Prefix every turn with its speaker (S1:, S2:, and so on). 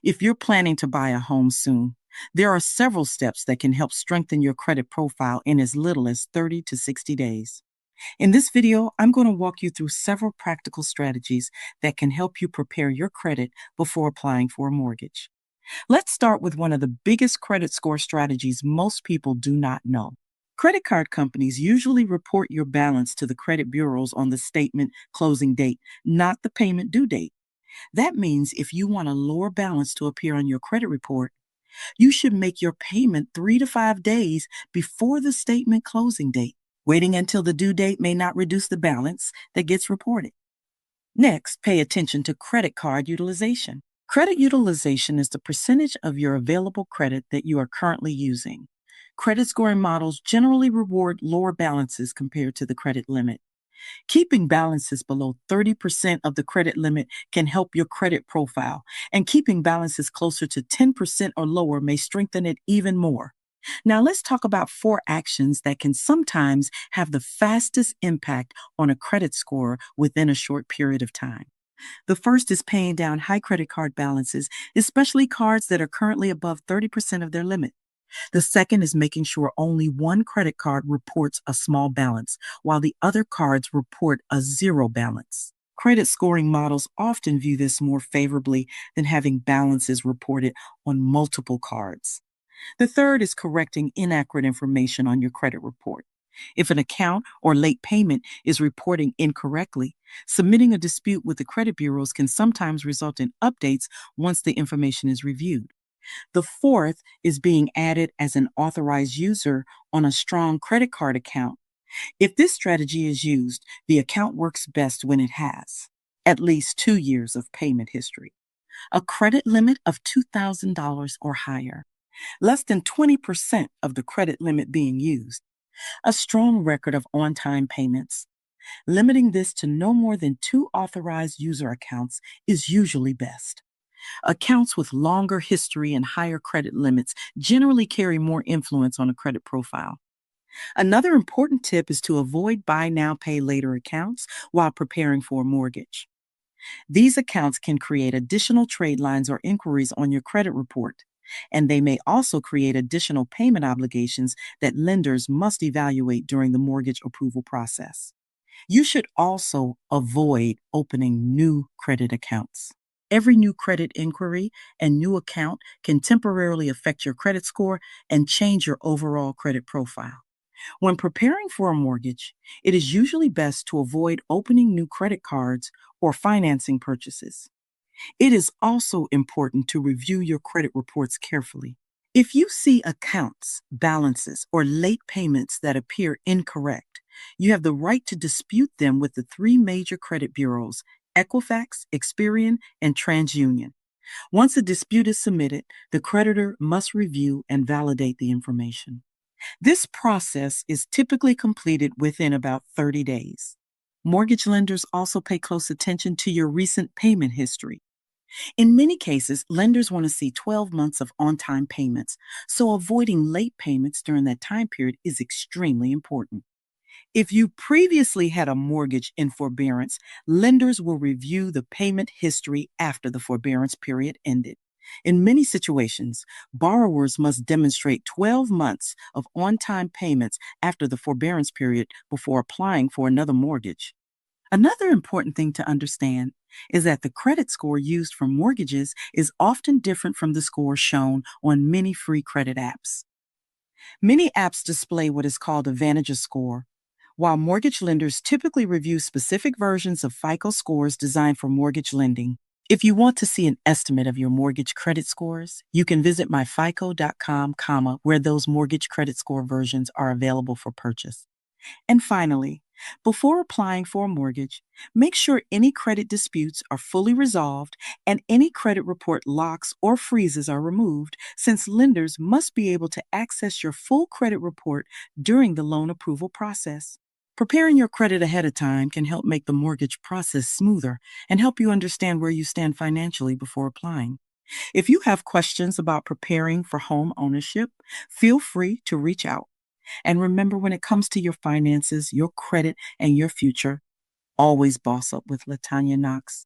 S1: If you're planning to buy a home soon, there are several steps that can help strengthen your credit profile in as little as 30 to 60 days. In this video, I'm going to walk you through several practical strategies that can help you prepare your credit before applying for a mortgage. Let's start with one of the biggest credit score strategies most people do not know. Credit card companies usually report your balance to the credit bureaus on the statement closing date, not the payment due date. That means if you want a lower balance to appear on your credit report, you should make your payment 3 to 5 days before the statement closing date. Waiting until the due date may not reduce the balance that gets reported. Next, pay attention to credit card utilization. Credit utilization is the percentage of your available credit that you are currently using. Credit scoring models generally reward lower balances compared to the credit limit. Keeping balances below 30% of the credit limit can help your credit profile, and keeping balances closer to 10% or lower may strengthen it even more. Now, let's talk about 4 actions that can sometimes have the fastest impact on a credit score within a short period of time. The first is paying down high credit card balances, especially cards that are currently above 30% of their limit. The second is making sure only one credit card reports a small balance, while the other cards report a zero balance. Credit scoring models often view this more favorably than having balances reported on multiple cards. The third is correcting inaccurate information on your credit report. If an account or late payment is reporting incorrectly, submitting a dispute with the credit bureaus can sometimes result in updates once the information is reviewed. The fourth is being added as an authorized user on a strong credit card account. If this strategy is used, the account works best when it has at least 2 years of payment history, a credit limit of $2,000 or higher, less than 20% of the credit limit being used, a strong record of on-time payments. Limiting this to no more than 2 authorized user accounts is usually best. Accounts with longer history and higher credit limits generally carry more influence on a credit profile. Another important tip is to avoid buy now, pay later accounts while preparing for a mortgage. These accounts can create additional trade lines or inquiries on your credit report, and they may also create additional payment obligations that lenders must evaluate during the mortgage approval process. You should also avoid opening new credit accounts. Every new credit inquiry and new account can temporarily affect your credit score and change your overall credit profile. When preparing for a mortgage, it is usually best to avoid opening new credit cards or financing purchases. It is also important to review your credit reports carefully. If you see accounts, balances, or late payments that appear incorrect, you have the right to dispute them with the 3 major credit bureaus: Equifax, Experian, and TransUnion. Once a dispute is submitted, the creditor must review and validate the information. This process is typically completed within about 30 days. Mortgage lenders also pay close attention to your recent payment history. In many cases, lenders want to see 12 months of on-time payments, so avoiding late payments during that time period is extremely important. If you previously had a mortgage in forbearance, lenders will review the payment history after the forbearance period ended. In many situations, borrowers must demonstrate 12 months of on-time payments after the forbearance period before applying for another mortgage. Another important thing to understand is that the credit score used for mortgages is often different from the score shown on many free credit apps. Many apps display what is called a Vantage score, while mortgage lenders typically review specific versions of FICO scores designed for mortgage lending. If you want to see an estimate of your mortgage credit scores, you can visit myfico.com, where those mortgage credit score versions are available for purchase. And finally, before applying for a mortgage, make sure any credit disputes are fully resolved and any credit report locks or freezes are removed, since lenders must be able to access your full credit report during the loan approval process. Preparing your credit ahead of time can help make the mortgage process smoother and help you understand where you stand financially before applying. If you have questions about preparing for home ownership, feel free to reach out. And remember, when it comes to your finances, your credit, and your future, always boss up with LaTonia Knox.